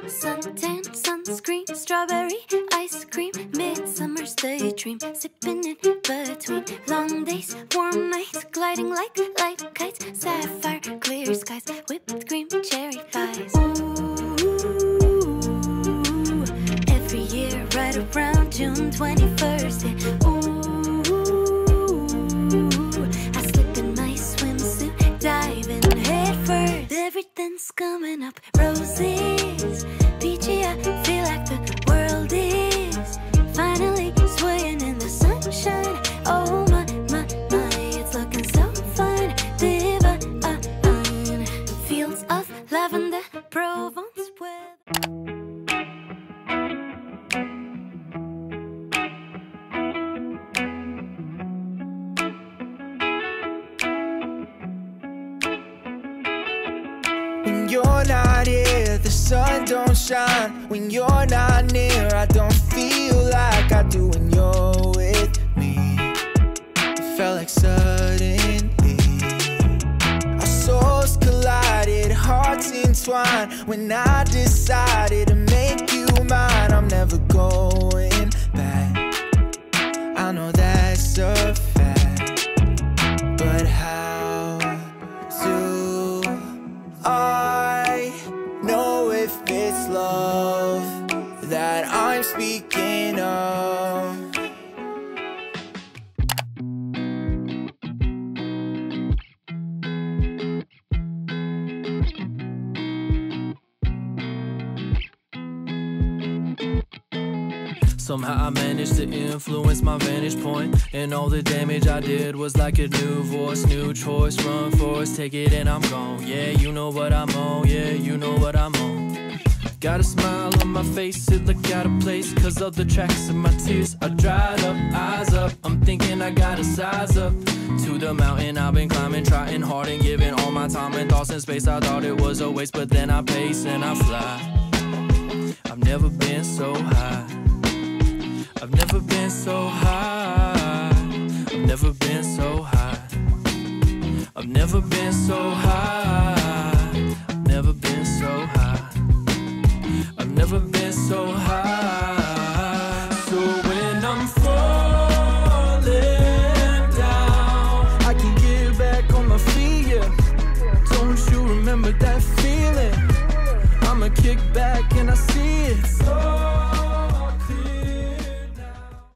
Suntan, sunscreen, strawberry, ice cream, midsummer's daydream, sipping in between long days, warm nights, gliding like light kites, sapphire, clear skies, whipped cream, cherry pies. Ooh, every year right around June 21st, yeah. Ooh, I slip in my swimsuit, diving head first. Everything's coming up roses. Peachy, I feel like the world is finally swaying in the sunshine. Oh my, my, my, it's looking so fine, divine. Fields of lavender, Provence weather. When you're not here, the sun don't shine. When you're not near, I don't feel like I do when you're with me. It felt like suddenly our souls collided, hearts entwined. When I decided to make you mine, I'm never going back. I know that's a fact, but how do I know if it's love that I'm speaking of? Somehow I managed to influence my vantage point, and all the damage I did was like a new voice, new choice. Run, force, take it and I'm gone. Yeah, you know what I'm on. Yeah, you know what I'm on. Got a smile on my face, it look out of place, cause of the tracks of my tears are dried up, eyes up. I'm thinking I gotta size up to the mountain I've been climbing, trying hard and giving all my time and thoughts and space. I thought it was a waste, but then I pace and I fly. I've never been so high. I've never been so high.